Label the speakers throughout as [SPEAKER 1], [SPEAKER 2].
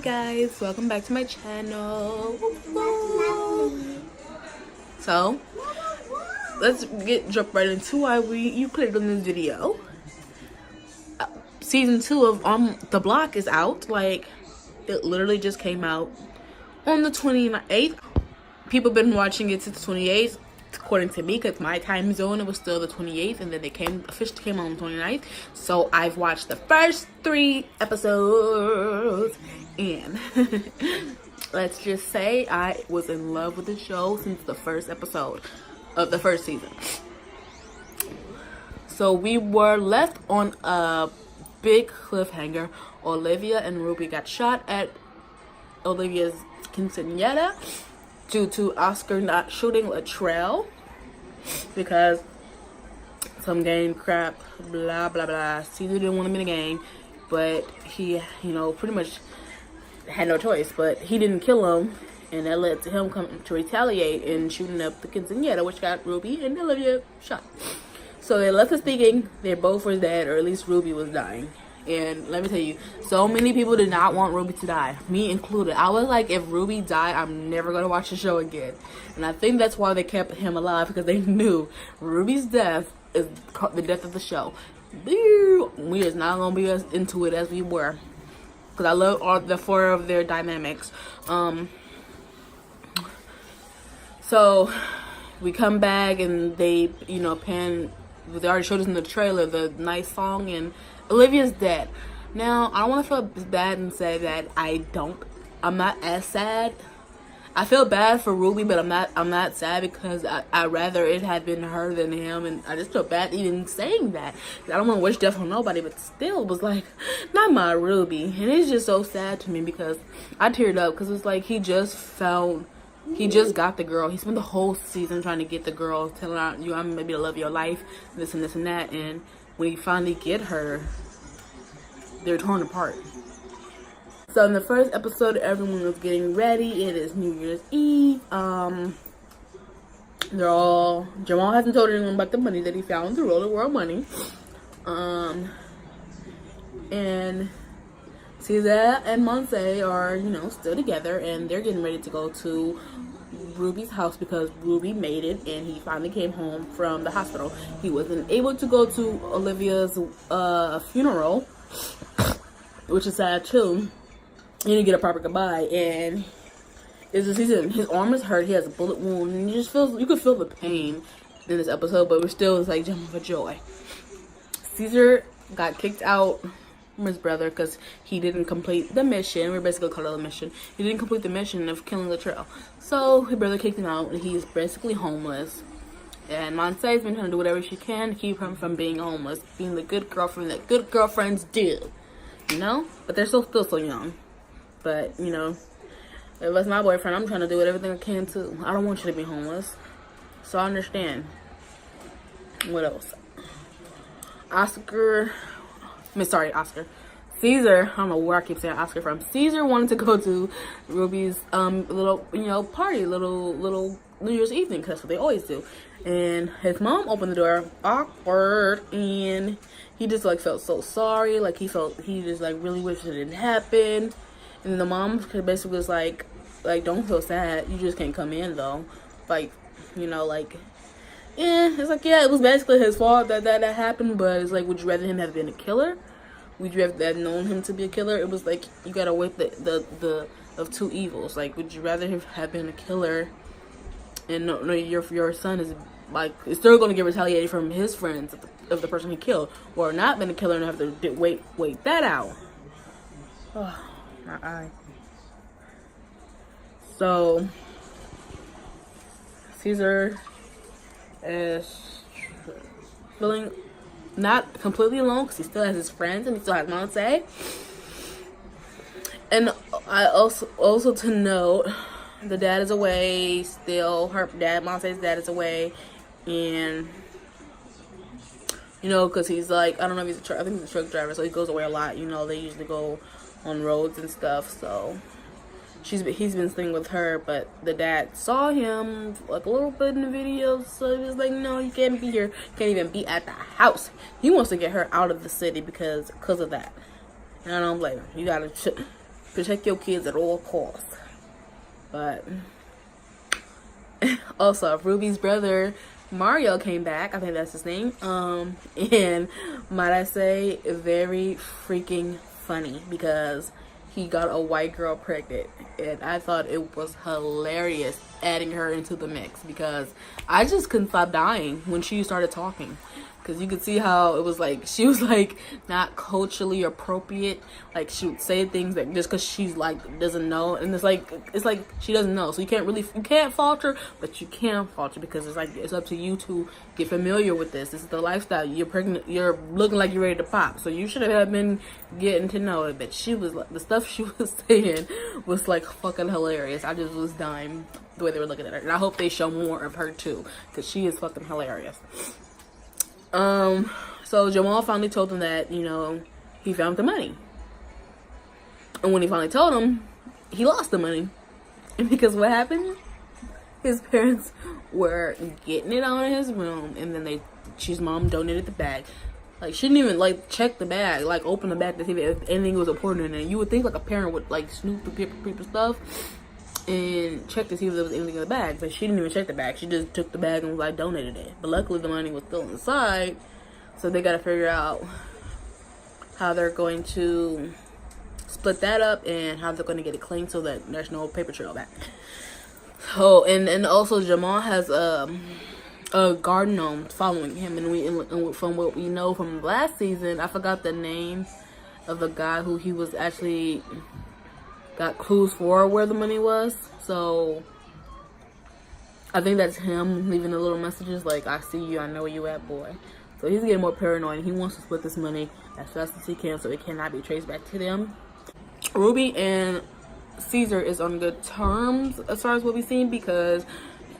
[SPEAKER 1] guys, welcome back to my channel. So let's jump right into why you clicked on this video. Season 2 of The Block is out. Like, it literally just came out on the 28th. People been watching it since the 28th, according to me, because my time zone, it was still the 28th, and then they officially came on the 29th. So I've watched the first 3 episodes, and let's just say I was in love with the show since the first episode of the first season. So we were left on a big cliffhanger. Olivia and Ruby got shot at Olivia's quinceañera due to Oscar not shooting Latrell because some game crap, blah blah blah. Caesar didn't want him in the game, but he, pretty much had no choice. But he didn't kill him, and that led to him coming to retaliate and shooting up the quinceañera, which got Ruby and Olivia shot. So they left us thinking they both were dead, or at least Ruby was dying. And let me tell you, so many people did not want Ruby to die, me included. I was like, if Ruby died, I'm never going to watch the show again. And I think that's why they kept him alive, because they knew Ruby's death is the death of the show. We is not going to be as into it as we were, because I love all the 4 of their dynamics. So we come back and they, pan. They already showed us in the trailer the nice song, and Olivia's dead. Now, I don't want to feel bad and say that I'm not as sad. I feel bad for Ruby, but I'm not sad because I rather it had been her than him, and I just feel bad even saying that. I don't want to wish death on nobody, but still it was like, not my Ruby. And it's just so sad to me because I teared up because it's like he just got the girl. He spent the whole season trying to get the girl, telling her, I'm maybe the love of your life, this and this and that. And when he finally get her, they're torn apart. So in the first episode, everyone was getting ready. It is New Year's Eve. Jamal hasn't told anyone about the money that he found, the Roller World money. And Caesar and Monse are, still together, and they're getting ready to go to Ruby's house because Ruby made it and he finally came home from the hospital. He wasn't able to go to Olivia's funeral, which is sad too. He didn't get a proper goodbye, and his arm is hurt. He has a bullet wound, and you could feel the pain in this episode, but we're still like jumping for joy. Caesar got kicked out from his brother because he didn't complete the mission. We're basically calling it a mission. He didn't complete the mission of killing Latrell. So his brother kicked him out, and he's basically homeless. And Monse's been trying to do whatever she can to keep him from being homeless, being the good girlfriend that good girlfriends do. But they're still so young. But, if it's my boyfriend, I'm trying to do everything I can too. I don't want you to be homeless. So I understand. What else? Oscar. Caesar, I don't know where I keep saying Oscar from. Caesar wanted to go to Ruby's little party, little New Year's evening, because that's what they always do. And his mom opened the door, awkward, and he just felt so sorry, he just really wished it didn't happen. And the mom basically was like don't feel sad, you just can't come in though. It was basically his fault that happened, but it's would you rather him have been a killer? Would you have known him to be a killer? It was you gotta weigh the of two evils. Would you rather have been a killer and know your son is still gonna get retaliated from his friends of the person he killed, or not been a killer and have to wait that out? Oh, my eye. So Caesar is feeling not completely alone because he still has his friends and he still has Monse. And I also to note, the dad is away still. Monse's dad is away, and because he's I don't know if I think he's a truck driver, so he goes away a lot. They usually go on roads and stuff, so he's been staying with her, but the dad saw him a little bit in the video, so he was like, no, you can't be here, can't even be at the house. He wants to get her out of the city because of that. And I don't blame him. You gotta Protect your kids at all costs. But also, Ruby's brother Mario came back. I think that's his name. And might I say, very freaking funny because he got a white girl pregnant, and I thought it was hilarious adding her into the mix because I just couldn't stop dying when she started talking. Because you could see how it was like, she was like not culturally appropriate. Like she would say things that just because she's like doesn't know, and it's like she doesn't know. So you can't fault her, but you can fault her because it's up to you to get familiar with this. This is the lifestyle. You're pregnant. You're looking like you're ready to pop. So you should have been getting to know it. But she was the stuff she was saying was like fucking hilarious. I just was dying the way they were looking at her, and I hope they show more of her too because she is fucking hilarious. So Jamal finally told him that, he found the money. And when he finally told him, he lost the money. And because what happened? His parents were getting it on in his room, and then his mom donated the bag. Like, she didn't even, check the bag, open the bag to see if anything was important in it. You would think, a parent would, snoop through people's stuff and check to see if there was anything in the bag, but she didn't even check the bag. She just took the bag and donated it. But luckily the money was still inside, so they got to figure out how they're going to split that up and how they're going to get it clean so that there's no paper trail back. So and also Jamal has a garden gnome following him, and from what we know from last season, I forgot the name of the guy who he was actually got clues for where the money was. So I think that's him leaving the little messages like, I see you, I know where you at, boy. So he's getting more paranoid, and he wants to split this money as fast as he can so it cannot be traced back to them. Ruby and Caesar is on good terms as far as what we've seen, because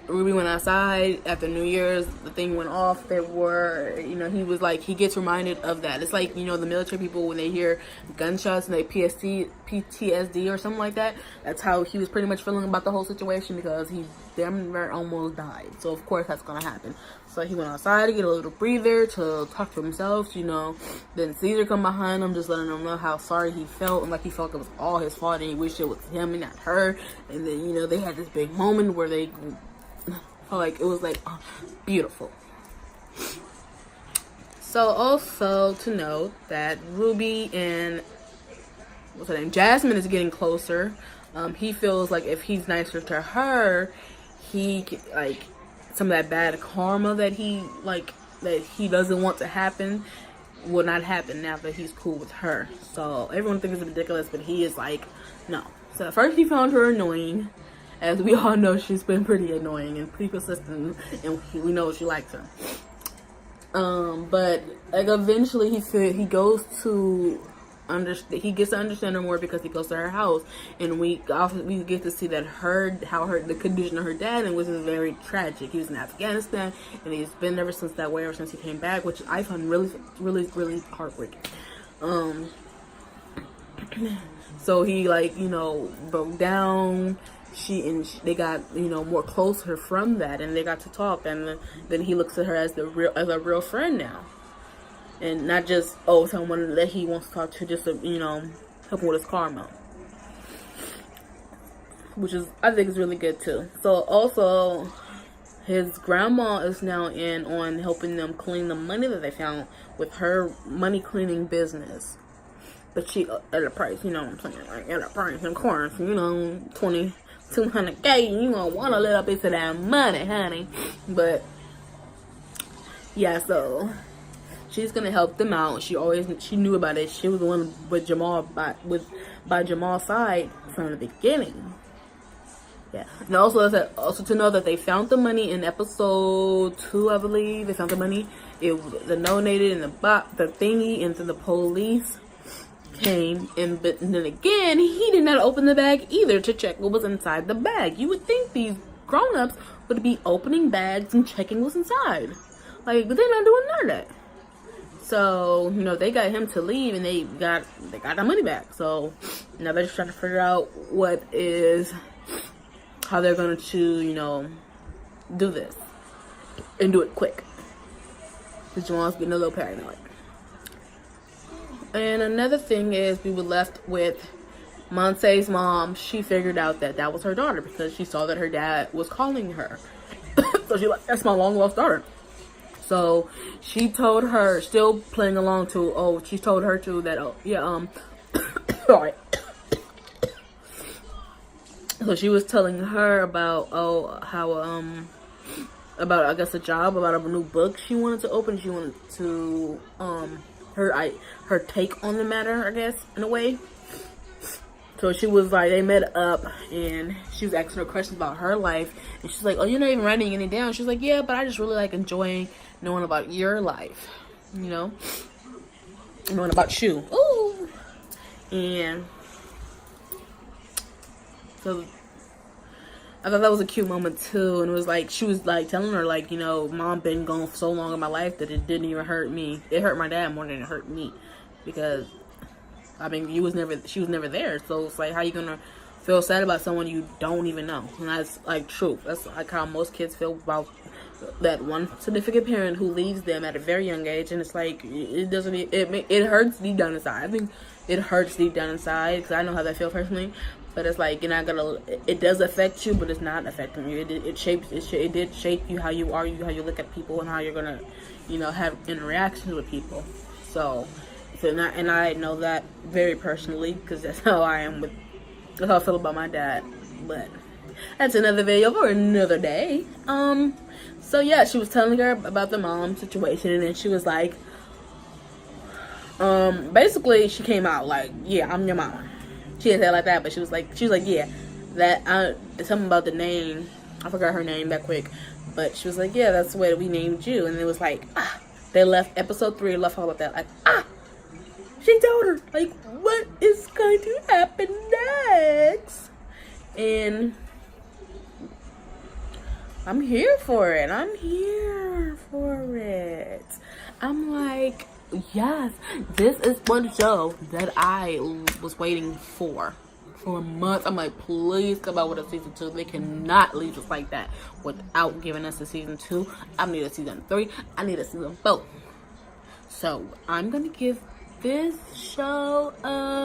[SPEAKER 1] Ruby went outside after New Year's, the thing went off. There were, he was he gets reminded of that. It's like, the military people, when they hear gunshots and they PTSD or something like that, that's how he was pretty much feeling about the whole situation, because he damn near almost died. So of course that's gonna happen. So he went outside to get a little breather, to talk to himself, Then Caesar come behind him, just letting him know how sorry he felt, and he felt it was all his fault, and he wished it was him and not her. And then, they had this big moment where they it was beautiful. So also to note that Ruby and Jasmine is getting closer. He feels like if he's nicer to her, he some of that bad karma that he doesn't want to happen will not happen now that he's cool with her. So everyone thinks it's ridiculous, but he is no. So at first he found her annoying. As we all know, she's been pretty annoying and pretty persistent, and we know she likes her. But eventually he goes to he gets to understand her more because he goes to her house, and we get to see that the condition of her dad, and which is very tragic. He was in Afghanistan, and he's been ever since that way, ever since he came back, which I find really, really, really heartbreaking. So he broke down. They got more closer from that, and they got to talk, and then he looks at her as a real friend now, and not just someone that he wants to talk to just to help him with his karma, which is, I think, is really good too. So also his grandma is now in on helping them clean the money that they found with her money cleaning business, but she at a price, what I'm saying, at a price, of course, $200K, you gonna want a little bit of that money, honey. But yeah, so she's gonna help them out. She knew about it. She was the one with Jamal by Jamal's side from the beginning. Yeah, and also to know that they found the money in episode 2, I believe. They found the money. It was donated in the thingy, and then the police came, and then again he did not open the bag either to check what was inside the bag. You would think these grown-ups would be opening bags and checking what's inside, but they're not doing none of that. So they got him to leave, and they got the money back. So now they're just trying to figure out how they're going to do this and do it quick, because Jamal's getting a little paranoid. And another thing is, we were left with Monse's mom, she figured out that that was her daughter because she saw that her dad was calling her. So she's like, that's my long lost daughter. So she told her, still playing along to, she told her to that, sorry. So she was telling her about, about, I guess, a job, about a new book she wanted to open. She wanted to, her take on the matter, I guess, in a way. So she was like, they met up, and she was asking her questions about her life. And she's like, oh, you're not even writing any down. She's like, yeah, but I just really like enjoying knowing about your life, you know, knowing about you. Ooh. And so I thought that was a cute moment too. And it was like, she was like telling her, like, you know, mom been gone for so long in my life that it didn't even hurt me. It hurt my dad more than it hurt me, because I mean, she was never there. So it's like, how you gonna feel sad about someone you don't even know? And that's like truth. That's like how most kids feel about that one significant parent who leaves them at a very young age. And it's like, it hurts deep down inside. I think it hurts deep down inside, because I know how that feels personally. But it's like, you're not gonna, it does affect you, but it's not affecting you. It did shape you, how you are, how you look at people, and how you're gonna, you know, have interactions with people. So and I know that very personally, because that's how I am with, that's how I feel about my dad. But that's another video for another day. So yeah, she was telling her about the mom situation, and then she was like, basically she came out like, yeah, I'm your mama. She didn't say it like that, but she was like, yeah, that something about the name. I forgot her name that quick, but she was like, yeah, that's the way that we named you. And it was like, they left episode 3, left all about that, like, she told her, like, what is going to happen next? And I'm here for it. I'm here for it. I'm like, yes, this is one show that I was waiting for months. I'm like, please come out with a season 2. They cannot leave us like that without giving us a season 2. I need a season 3. I need a season 4. So I'm gonna give this show a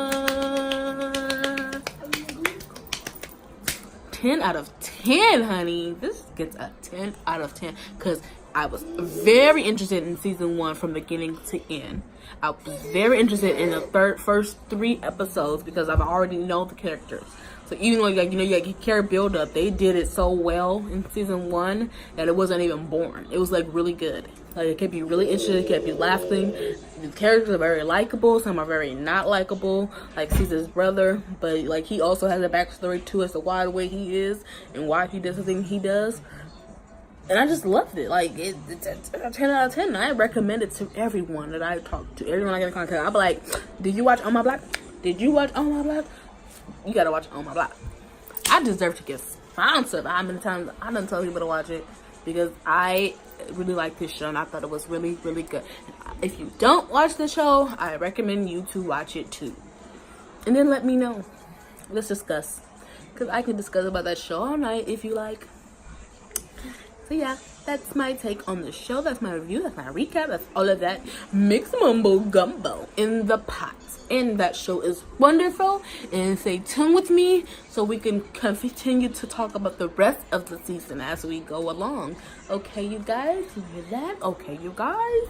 [SPEAKER 1] 10 out of 10, honey. This gets a 10 out of 10, because I was very interested in season 1 from beginning to end. I was very interested in the first 3 episodes, because I've already know the characters. So even though, like, you know, you got character build up, they did it so well in season 1 that it wasn't even boring. It was like really good. Like, it kept you really interested, it kept you laughing. The characters are very likable, some are very not likable, like Caesar's brother, but like he also has a backstory too as to why the way he is and why he does the thing he does. And I just loved it. Like, it's a 10 out of 10. And I recommend it to everyone that I talk to, everyone I get in contact. I'll be like, did you watch On My Block? Did you watch On My Block? You gotta watch On My Block. I deserve to get sponsored. How many times I done tell people to watch it, because I really like this show and I thought it was really, really good. If you don't watch the show, I recommend you to watch it too. And then let me know. Let's discuss. Because I can discuss about that show all night if you like. So yeah, that's my take on the show. That's my review. That's my recap. That's all of that mixed mumbo gumbo in the pot. And that show is wonderful. And stay tuned with me so we can continue to talk about the rest of the season as we go along. Okay, you guys? You hear that? Okay, you guys?